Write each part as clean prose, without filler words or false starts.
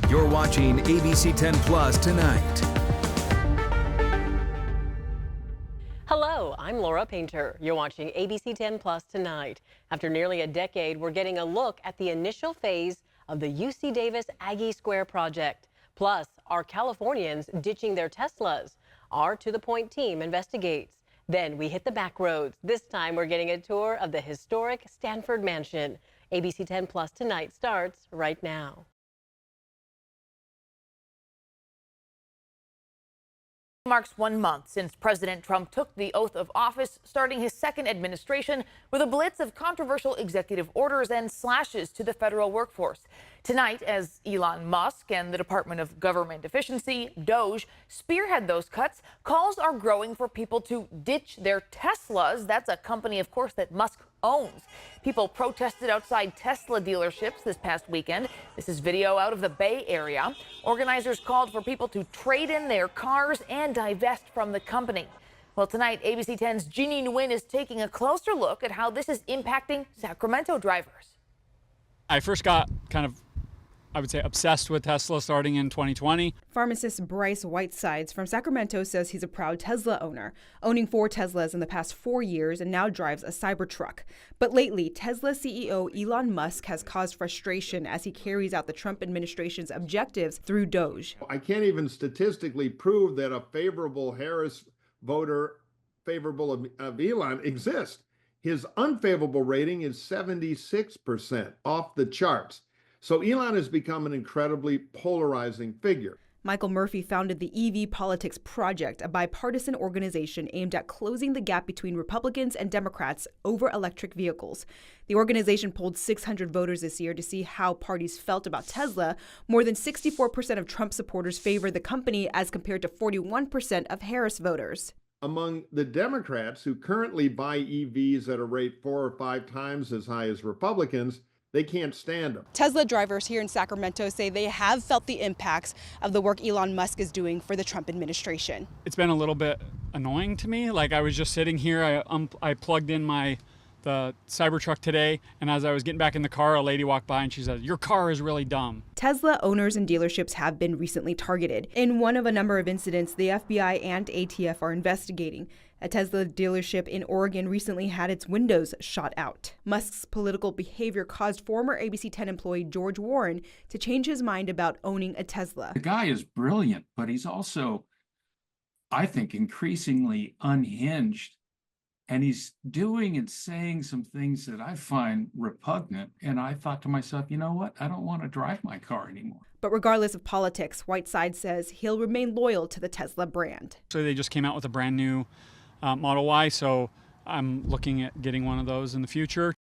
You're watching ABC10 Plus Tonight. Hello, I'm Laura Painter. You're watching ABC10 Plus Tonight. After nearly a decade, we're getting a look at the initial phase of the UC Davis Aggie Square project. Plus, are Californians ditching their Teslas? Our To The Point team investigates. Then we hit the back roads. This time we're getting a tour of the historic Stanford mansion. ABC10 Plus Tonight starts right now. Marks 1 month since President Trump took the oath of office, starting his second administration with a blitz of controversial executive orders and slashes to the federal workforce. Tonight, as Elon Musk and the Department of Government Efficiency, DOGE, spearhead those cuts, calls are growing for people to ditch their Teslas. That's a company, of course, that Musk owns. People protested outside Tesla dealerships this past weekend. This is video out of the Bay Area. Organizers called for people to trade in their cars and divest from the company. Well, tonight, ABC 10's Jeannie Nguyen is taking a closer look at how this is impacting Sacramento drivers. I first got kind of, I would say, obsessed with Tesla starting in 2020. Pharmacist Bryce Whitesides from Sacramento says he's a proud Tesla owner, owning 4 Teslas in the past 4 years and now drives a Cybertruck. But lately, Tesla CEO Elon Musk has caused frustration as he carries out the Trump administration's objectives through DOGE. I can't even statistically prove that a favorable Harris voter favorable of Elon exists. His unfavorable rating is 76%, off the charts. So Elon has become an incredibly polarizing figure. Michael Murphy founded the EV Politics Project, a bipartisan organization aimed at closing the gap between Republicans and Democrats over electric vehicles. The organization polled 600 voters this year to see how parties felt about Tesla. More than 64% of Trump supporters favor the company as compared to 41% of Harris voters. Among the Democrats who currently buy EVs at a rate 4 or 5 times as high as Republicans, they can't stand them. Tesla drivers here in Sacramento say they have felt the impacts of the work Elon Musk is doing for the Trump administration. It's been a little bit annoying to me. Like, I was just sitting here, I plugged in the Cybertruck today, and as I was getting back in the car, a lady walked by and she said, "Your car is really dumb." Tesla owners and dealerships have been recently targeted. In one of a number of incidents, the FBI and ATF are investigating. A Tesla dealership in Oregon recently had its windows shot out. Musk's political behavior caused former ABC 10 employee George Warren to change his mind about owning a Tesla. The guy is brilliant, but he's also, I think, increasingly unhinged. And he's doing and saying some things that I find repugnant. And I thought to myself, you know what? I don't want to drive my car anymore. But regardless of politics, Whiteside says he'll remain loyal to the Tesla brand. So they just came out with a brand new Model Y, so I'm looking at getting one of those in the future.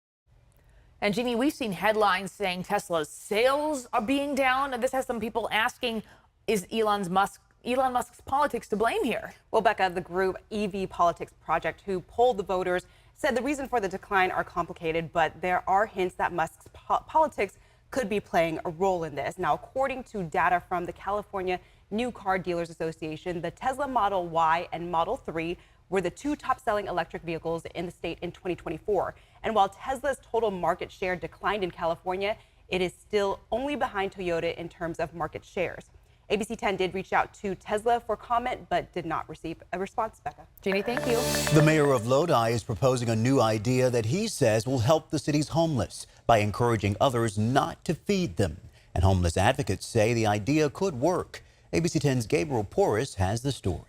And Jeannie, we've seen headlines saying Tesla's sales are being down. And this has some people asking, is Elon Musk's politics to blame here? Well, Becca, the group EV Politics Project, who polled the voters, said the reason for the decline are complicated, but there are hints that Musk's politics could be playing a role in this. Now, according to data from the California New Car Dealers Association, the Tesla Model Y and Model 3 were the 2 top-selling electric vehicles in the state in 2024. And while Tesla's total market share declined in California, it is still only behind Toyota in terms of market shares. ABC 10 did reach out to Tesla for comment, but did not receive a response, Becca. Jeannie, thank you. The mayor of Lodi is proposing a new idea that he says will help the city's homeless by encouraging others not to feed them. And homeless advocates say the idea could work. ABC 10's Gabriel Porras has the story.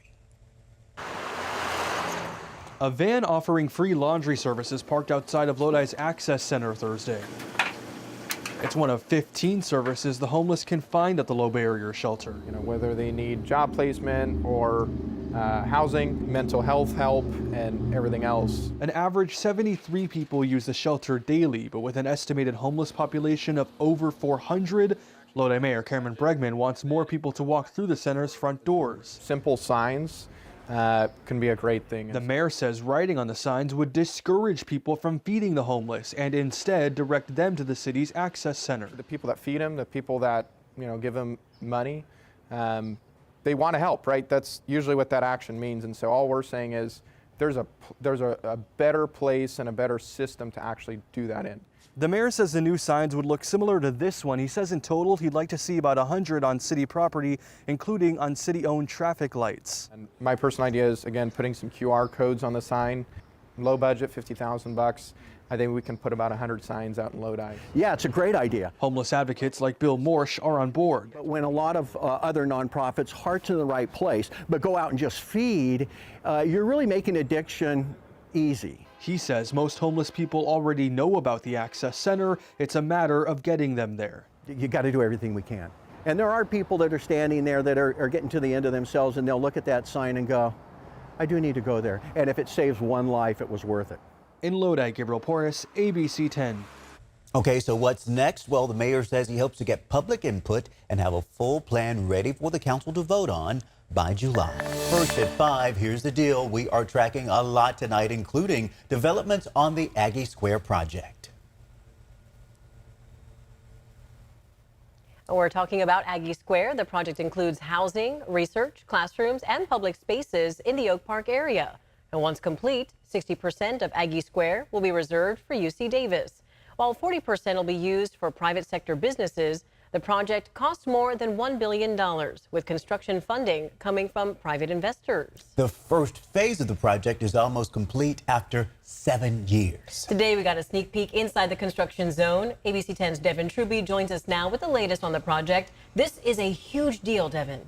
A van offering free laundry services parked outside of Lodi's Access Center Thursday. It's one of 15 services the homeless can find at the low barrier shelter. Whether they need job placement or housing, mental health help, and everything else. An average 73 people use the shelter daily, but with an estimated homeless population of over 400, Lodi Mayor Cameron Bregman wants more people to walk through the center's front doors. Simple signs can be a great thing. The mayor says writing on the signs would discourage people from feeding the homeless and instead direct them to the city's access center. The people that feed them, the people that give them money, they want to help, right? That's usually what that action means. And so all we're saying is there's a better place and a better system to actually do that in. The mayor says the new signs would look similar to this one. He says in total he'd like to see about 100 on city property, including on city-owned traffic lights. And my personal idea is, again, putting some QR codes on the sign. Low budget, $50,000. I think we can put about 100 signs out in Lodi. Yeah, it's a great idea. Homeless advocates like Bill Morsch are on board. But when a lot of other nonprofits, hearts in the right place, but go out and just feed, you're really making addiction easy. He says most homeless people already know about the Access Center. It's a matter of getting them there. You got to do everything we can. And there are people that are standing there that are getting to the end of themselves, and they'll look at that sign and go, I do need to go there. And if it saves one life, it was worth it. In Lodi, Gabriel Porras, ABC 10. Okay, so what's next? Well, the mayor says he hopes to get public input and have a full plan ready for the council to vote on by July. First at 5, here's the deal. We are tracking a lot tonight, including developments on the Aggie Square project. We're talking about Aggie Square. The project includes housing, research, classrooms, and public spaces in the Oak Park area. And once complete, 60% of Aggie Square will be reserved for UC Davis, while 40% will be used for private sector businesses. The project costs more than $1 billion, with construction funding coming from private investors. The first phase of the project is almost complete after 7 years. Today, we got a sneak peek inside the construction zone. ABC 10's Devin Truby joins us now with the latest on the project. This is a huge deal, Devin.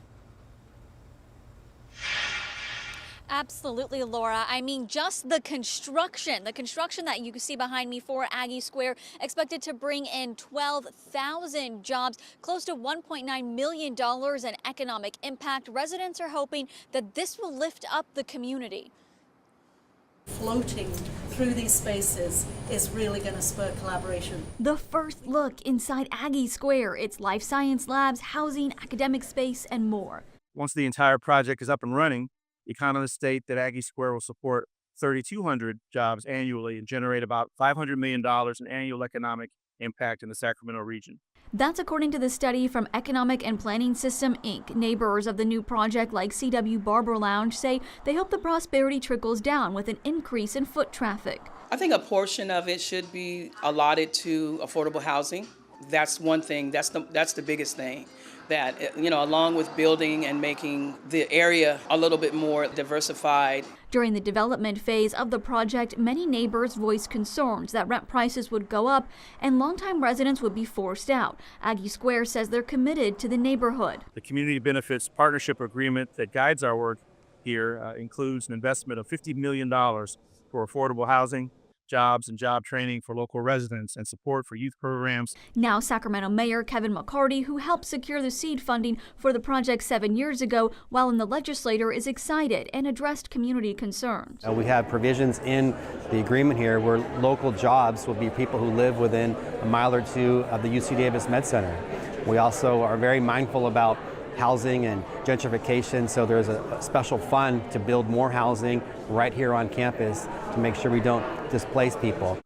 Absolutely, Laura. I mean, just the construction that you can see behind me for Aggie Square, expected to bring in 12,000 jobs, close to $1.9 million in economic impact. Residents are hoping that this will lift up the community. Floating through these spaces is really going to spur collaboration. The first look inside Aggie Square, its life science labs, housing, academic space, and more. Once the entire project is up and running, economists state that Aggie Square will support 3,200 jobs annually and generate about $500 million in annual economic impact in the Sacramento region. That's according to the study from Economic and Planning System, Inc. Neighbors of the new project, like CW Barber Lounge, say they hope the prosperity trickles down with an increase in foot traffic. I think a portion of it should be allotted to affordable housing. That's one thing. That's the biggest thing. That, you know, along with building and making the area a little bit more diversified. During the development phase of the project, many neighbors voiced concerns that rent prices would go up and longtime residents would be forced out. Aggie Square says they're committed to the neighborhood. The Community Benefits Partnership Agreement that guides our work here includes an investment of $50 million for affordable housing, jobs and job training for local residents, and support for youth programs. Now Sacramento Mayor Kevin McCarty, who helped secure the seed funding for the project 7 years ago, while in the legislature, is excited and addressed community concerns. We have provisions in the agreement here where local jobs will be people who live within a mile or two of the UC Davis Med Center. We also are very mindful about housing and gentrification, so there's a special fund to build more housing right here on campus to make sure we don't displace people.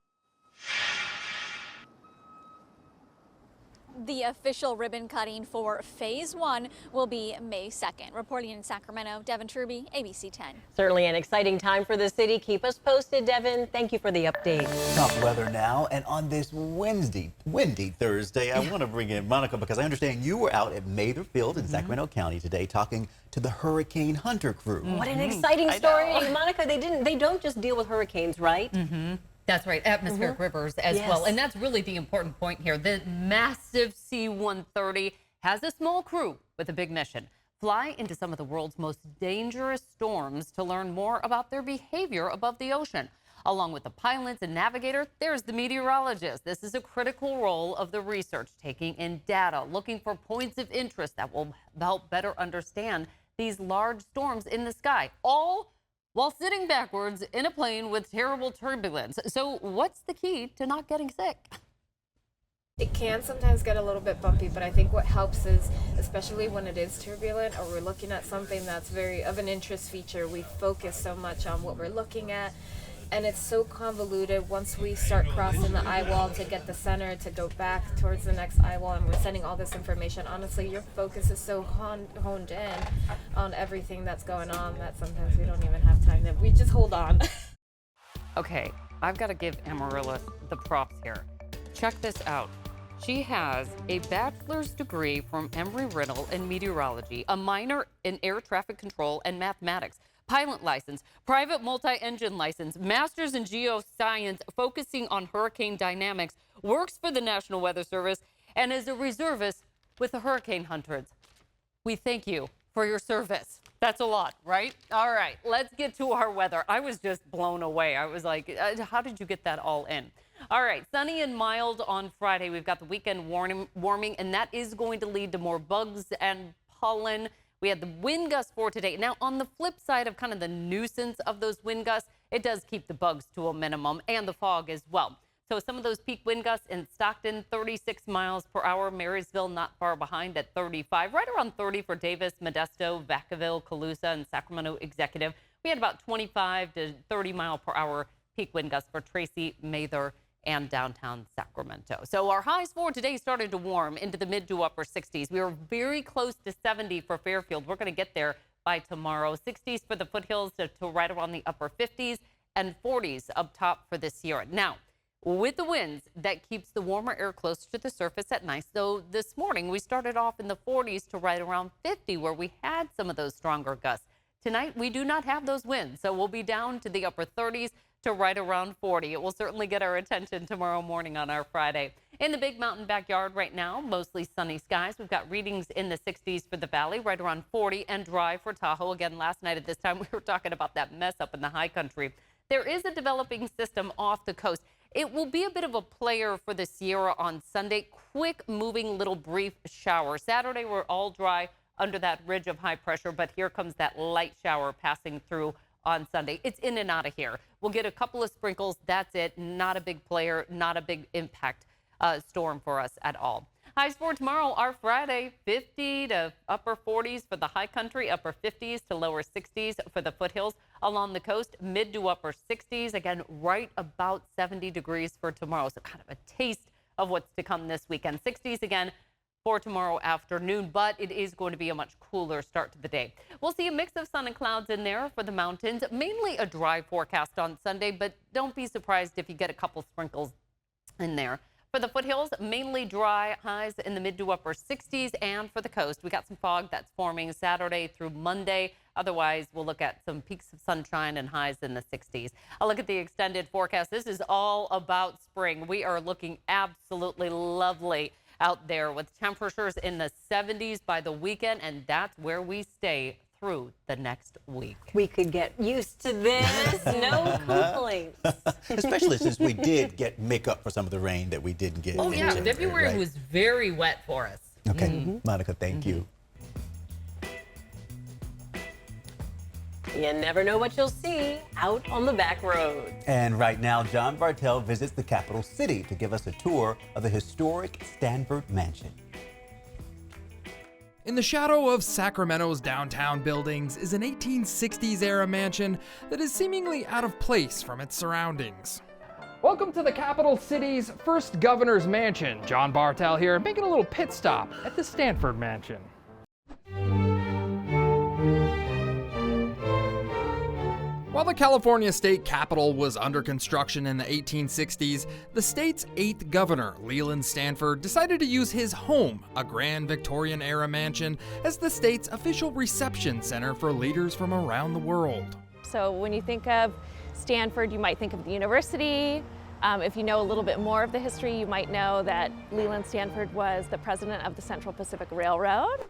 The official ribbon cutting for Phase 1 will be May 2nd. Reporting in Sacramento, Devin Truby, ABC 10. Certainly an exciting time for the city. Keep us posted, Devin. Thank you for the update. Tough weather now, and on this windy Thursday, I want to bring in Monica because I understand you were out at Mather Field in Sacramento County today talking to the Hurricane Hunter crew. What an exciting story. Monica, they don't just deal with hurricanes, right? That's right, atmospheric rivers as well. And that's really the important point here. The massive C-130 has a small crew with a big mission. Fly into some of the world's most dangerous storms to learn more about their behavior above the ocean. Along with the pilots and navigator, there's the meteorologist. This is a critical role of the research, taking in data, looking for points of interest that will help better understand these large storms in the sky, all while sitting backwards in a plane with terrible turbulence. So what's the key to not getting sick? It can sometimes get a little bit bumpy, but I think what helps is, especially when it is turbulent or we're looking at something that's very of an interest feature, we focus so much on what we're looking at and it's so convoluted once we start crossing the eye wall to get the center to go back towards the next eye wall, and we're sending all this information. Honestly, your focus is so honed in on everything that's going on that sometimes we don't even have time to, we just hold on. Okay, I've got to give Amaryllis the props here. Check this out. She has a bachelor's degree from Embry-Riddle in meteorology, a minor in air traffic control and mathematics, pilot license, private multi-engine license, master's in geoscience focusing on hurricane dynamics, works for the National Weather Service, and is a reservist with the Hurricane Hunters. We thank you for your service. That's a lot, right? All right, let's get to our weather. I was just blown away. I was like, how did you get that all in? All right, sunny and mild on Friday. We've got the weekend warming, and that is going to lead to more bugs and pollen. We had the wind gusts for today. Now, on the flip side of kind of the nuisance of those wind gusts, it does keep the bugs to a minimum and the fog as well. So some of those peak wind gusts in Stockton, 36 miles per hour. Marysville not far behind at 35. Right around 30 for Davis, Modesto, Vacaville, Colusa, and Sacramento Executive. We had about 25 to 30 mile per hour peak wind gusts for Tracy, Mather, and downtown Sacramento. So our highs for today started to warm into the mid to upper 60s. We were very close to 70 for Fairfield. We're going to get there by tomorrow. 60s for the foothills to right around the upper 50s and 40s up top for this year. Now, with the winds, that keeps the warmer air close to the surface at night. So this morning, we started off in the 40s to right around 50, where we had some of those stronger gusts. Tonight, we do not have those winds, so we'll be down to the upper 30s to right around 40. It will certainly get our attention tomorrow morning on our Friday. In the Big Mountain backyard right now, mostly sunny skies. We've got readings in the 60s for the valley, right around 40, and dry for Tahoe. Again, last night at this time, we were talking about that mess up in the high country. There is a developing system off the coast. It will be a bit of a player for the Sierra on Sunday. Quick moving little brief shower. Saturday, we're all dry under that ridge of high pressure, but here comes that light shower passing through on Sunday. It's in and out of here. We'll get a couple of sprinkles. That's it. Not a big player, not a big impact storm for us at all. Highs for tomorrow are Friday, 50 to upper 40s for the high country, upper 50s to lower 60s for the foothills. Along the coast, mid to upper 60s. Again, right about 70 degrees for tomorrow. So kind of a taste of what's to come this weekend. 60s again for tomorrow afternoon, but it is going to be a much cooler start to the day. We'll see a mix of sun and clouds in there for the mountains, mainly a dry forecast on Sunday, but don't be surprised if you get a couple sprinkles in there. For the foothills, mainly dry, highs in the mid to upper 60s, and for the coast, we got some fog that's forming Saturday through Monday. Otherwise, we'll look at some peaks of sunshine and highs in the 60s. I'll look at the extended forecast. This is all about spring. We are looking absolutely lovely out there with temperatures in the 70s by the weekend, and that's where we stay through the next week. We could get used to this. No complaints. Especially since we did make up for some of the rain that we didn't get. Oh, yeah. February right? was very wet for us. Okay. Monica, thank you. You never know what you'll see out on the back roads. And right now, John Bartel visits the capital city to give us a tour of the historic Stanford Mansion. In the shadow of Sacramento's downtown buildings is an 1860s-era mansion that is seemingly out of place from its surroundings. Welcome to the capital city's first governor's mansion. John Bartel here, making a little pit stop at the Stanford Mansion. While the California state capitol was under construction in the 1860s, the state's 8th governor, Leland Stanford, decided to use his home, a grand Victorian-era mansion, as the state's official reception center for leaders from around the world. So when you think of Stanford, you might think of the university. If you know a little bit more of the history, you might know that Leland Stanford was the president of the Central Pacific Railroad.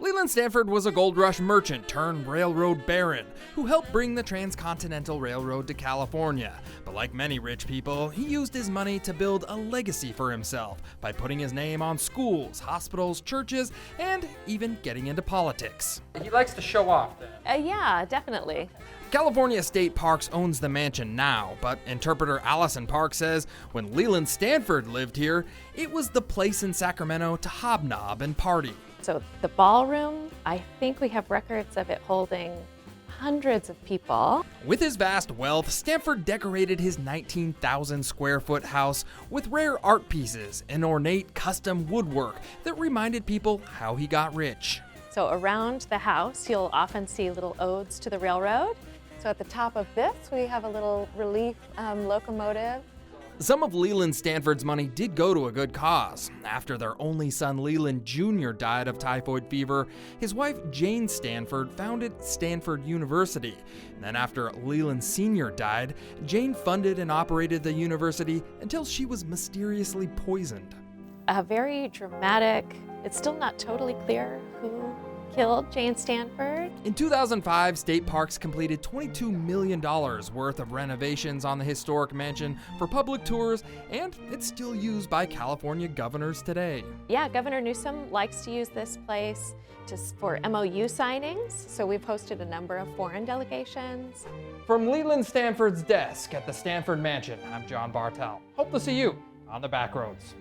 Leland Stanford was a gold rush merchant turned railroad baron who helped bring the Transcontinental Railroad to California. But like many rich people, he used his money to build a legacy for himself by putting his name on schools, hospitals, churches, and even getting into politics. He likes to show off then. Yeah, definitely. California State Parks owns the mansion now, but interpreter Allison Park says when Leland Stanford lived here, it was the place in Sacramento to hobnob and party. So the ballroom, I think we have records of it holding hundreds of people. With his vast wealth, Stanford decorated his 19,000 square foot house with rare art pieces and ornate custom woodwork that reminded people how he got rich. So around the house, you'll often see little odes to the railroad. So at the top of this, we have a little relief locomotive. Some of Leland Stanford's money did go to a good cause. After their only son Leland Jr. died of typhoid fever, his wife Jane Stanford founded Stanford University. And then after Leland Sr. died, Jane funded and operated the university until she was mysteriously poisoned. A very dramatic, it's still not totally clear who killed Jane Stanford. In 2005, state parks completed $22 million worth of renovations on the historic mansion for public tours, and it's still used by California governors today. Yeah, Governor Newsom likes to use this place for MOU signings, so we've hosted a number of foreign delegations. From Leland Stanford's desk at the Stanford Mansion, I'm John Bartel. Hope to see you on the back roads.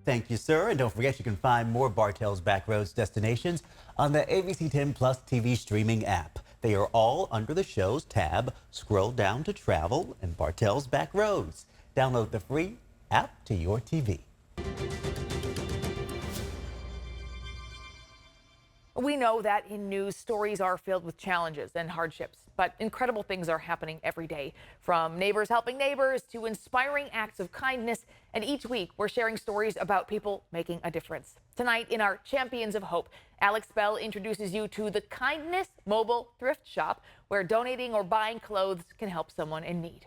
Thank you, sir. And don't forget, you can find more Bartel's Backroads destinations on the ABC10 Plus TV streaming app. They are all under the show's tab. Scroll down to Travel and Bartel's Backroads. Download the free app to your TV. We know that in news, stories are filled with challenges and hardships, but incredible things are happening every day, from neighbors helping neighbors to inspiring acts of kindness. And each week, we're sharing stories about people making a difference. Tonight, in our Champions of Hope, Alex Bell introduces you to the Kindness Mobile Thrift Shop, where donating or buying clothes can help someone in need.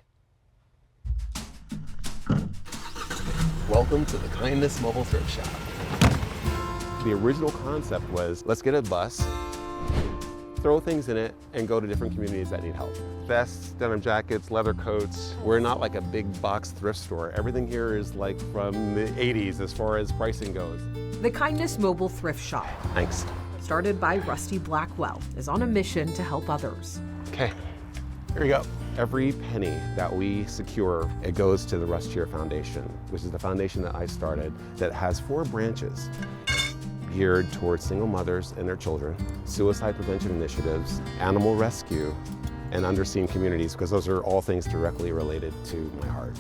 Welcome to the Kindness Mobile Thrift Shop. The original concept was, let's get a bus, throw things in it, and go to different communities that need help. Vests, denim jackets, leather coats. We're not like a big box thrift store. Everything here is like from the 80s as far as pricing goes. The Kindness Mobile Thrift Shop, Thanks. started by Rusty Blackwell, is on a mission to help others. Okay, here we go. Every penny that we secure, it goes to the Rustier Foundation, which is the foundation that I started that has 4 branches geared towards single mothers and their children, suicide prevention initiatives, animal rescue, and underseen communities, because those are all things directly related to my heart.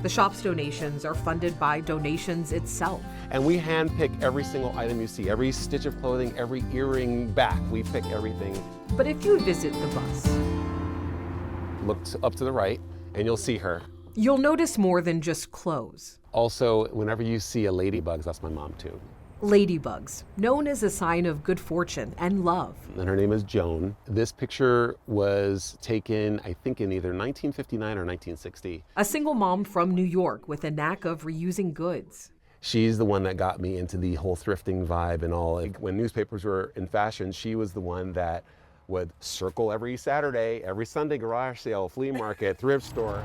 The shop's donations are funded by donations itself. And we handpick every single item you see, every stitch of clothing, every earring back, we pick everything. But if you visit the bus, Look up to the right, and you'll see her. you'll notice more than just clothes. Also, whenever you see a ladybug, that's my mom too. Ladybugs, known as a sign of good fortune and love. And her name is Joan. This picture was taken, I think, in either 1959 or 1960. A single mom from New York with a knack of reusing goods. She's the one that got me into the whole thrifting vibe and all. Like, when newspapers were in fashion, she was the one that would circle every Saturday, every Sunday, garage sale, flea market, thrift store.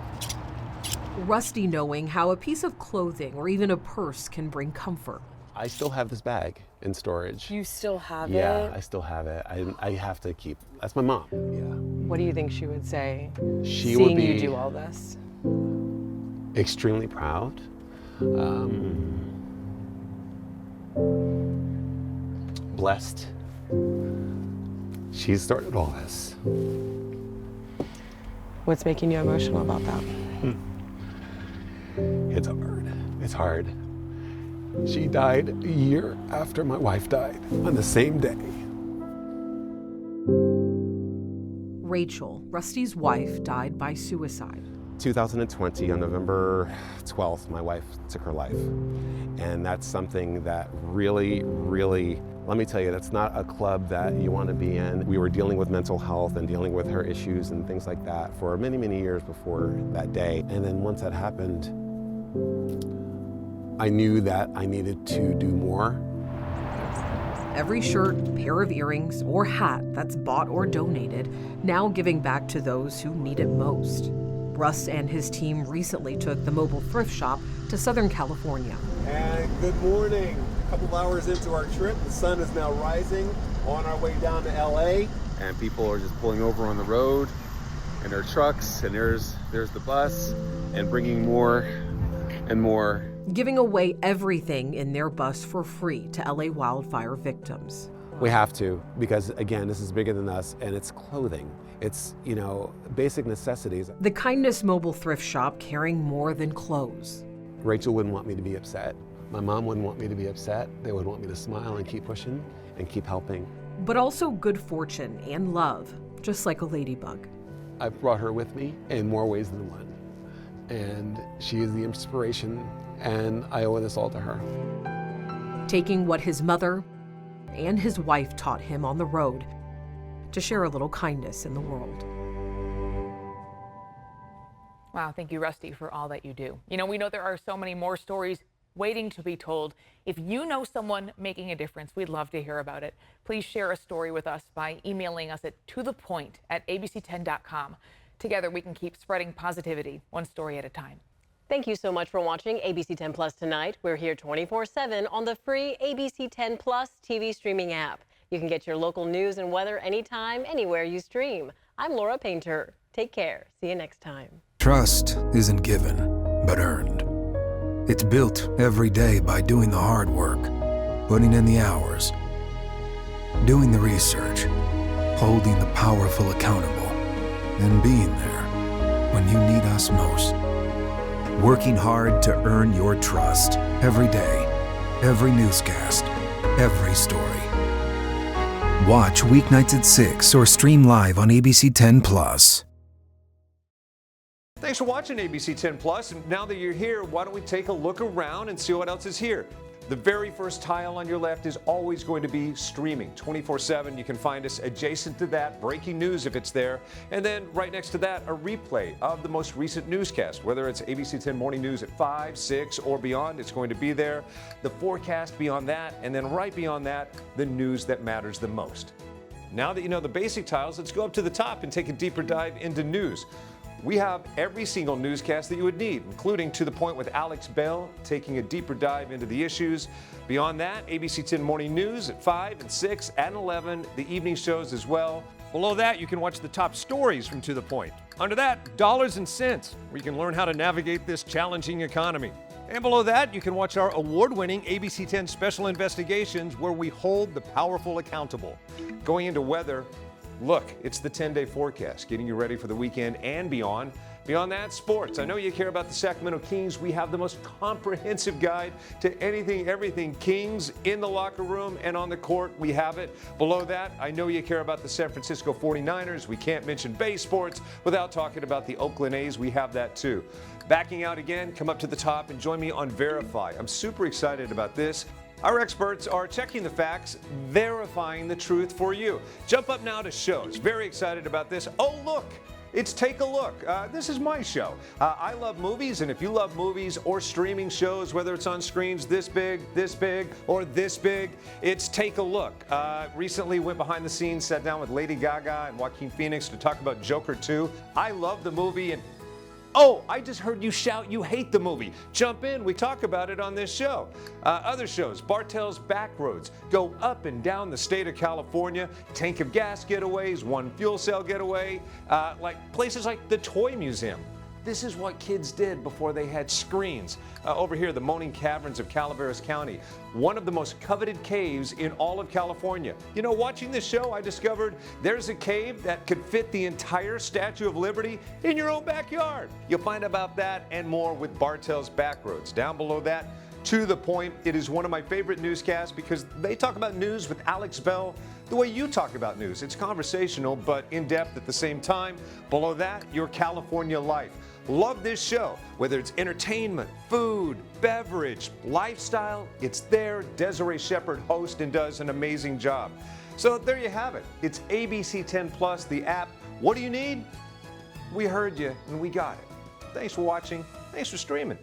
Rusty knowing how a piece of clothing or even a purse can bring comfort. I still have this bag in storage. You still have it? Yeah, I still have it. I have to keep. That's my mom. Yeah. What do you think she would say? She seeing would be you do all this. extremely proud. Blessed. She started all this. What's making you emotional about that? It's hard. It's hard. She died a year after my wife died, on the same day. Rachel, Rusty's wife, died by suicide. 2020, on November 12th, my wife took her life. And that's something that really, let me tell you, that's not a club that you want to be in. We were dealing with mental health and dealing with her issues and things like that for many, many years before that day. And then once that happened, I knew that I needed to do more. Every shirt, pair of earrings, or hat that's bought or donated, now giving back to those who need it most. Russ and his team recently took the mobile thrift shop to Southern California. And good morning. A couple of hours into our trip, the sun is now rising on our way down to LA. And people are just pulling over on the road in their trucks, and there's the bus, and bringing more and more. Giving away everything in their bus for free to LA wildfire victims. We have to, because again, this is bigger than us, and it's clothing. It's, basic necessities. The Kindness Mobile Thrift Shop carrying more than clothes. Rachel wouldn't want me to be upset. My mom wouldn't want me to be upset. They would want me to smile and keep pushing and keep helping. But also good fortune and love, just like a ladybug. I've brought her with me in more ways than one. And she is the inspiration, and I owe this all to her. Taking what his mother and his wife taught him on the road to share a little kindness in the world. Wow, thank you, Rusty, for all that you do. We know there are so many more stories waiting to be told. If you know someone making a difference, we'd love to hear about it. Please share a story with us by emailing us at tothepoint@abc10.com. Together, we can keep spreading positivity, one story at a time. Thank you so much for watching ABC 10 Plus tonight. We're here 24/7 on the free ABC 10 Plus TV streaming app. You can get your local news and weather anytime, anywhere you stream. I'm Laura Painter. Take care. See you next time. Trust isn't given, but earned. It's built every day by doing the hard work, putting in the hours, doing the research, holding the powerful accountable, and being there when you need us most. Working hard to earn your trust every day, every newscast, every story. Watch weeknights at 6 or stream live on ABC10 Plus. Thanks for watching ABC 10 Plus. And now that you're here, why don't we take a look around and see what else is here? The very first tile on your left is always going to be streaming 24/7. You can find us adjacent to that, breaking news if it's there. And then right next to that, a replay of the most recent newscast, whether it's ABC 10 Morning News at 5, 6, or beyond, it's going to be there. The forecast beyond that, and then right beyond that, the news that matters the most. Now that you know the basic tiles, let's go up to the top and take a deeper dive into news. We have every single newscast that you would need, including To the Point with Alex Bell, taking a deeper dive into the issues. Beyond that, ABC 10 Morning News at 5 and 6 and 11, the evening shows as well. Below that, you can watch the top stories from To the Point. Under that, Dollars and Cents, where you can learn how to navigate this challenging economy. And below that, you can watch our award-winning ABC 10 Special Investigations, where we hold the powerful accountable. Going into weather, look, it's the 10-day forecast, getting you ready for the weekend and beyond. Beyond that, sports. I know you care about the Sacramento Kings. We have the most comprehensive guide to anything, everything Kings in the locker room and on the court. We have it. Below that, I know you care about the San Francisco 49ers. We can't mention Bay Sports without talking about the Oakland A's. We have that too. Backing out again, come up to the top and join me on Verify. I'm super excited about this. Our experts are checking the facts, verifying the truth for you. Jump up now to shows. Very excited about this. Oh, look, it's Take a Look. This is my show. I love movies, and if you love movies or streaming shows, whether it's on screens this big, or this big, it's Take a Look. Recently went behind the scenes, sat down with Lady Gaga and Joaquin Phoenix to talk about Joker 2. I love the movie, and oh, I just heard you shout you hate the movie. Jump in, we talk about it on this show. Other shows, Bartell's Backroads, go up and down the state of California, tank of gas getaways, one fuel cell getaway, like places like the Toy Museum. This is what kids did before they had screens. Over here, the Moaning Caverns of Calaveras County, one of the most coveted caves in all of California. You know, watching this show, I discovered there's a cave that could fit the entire Statue of Liberty in your own backyard. You'll find about that and more with Bartell's Backroads. Down below that, To the Point. It is one of my favorite newscasts because they talk about news with Alex Bell the way you talk about news. It's conversational, but in-depth at the same time. Below that, Your California Life. Love this show. Whether it's entertainment, food, beverage, lifestyle, it's there. Desiree Shepherd hosts and does an amazing job. So there you have it. It's ABC 10 Plus, the app. What do you need? We heard you and we got it. Thanks for watching. Thanks for streaming.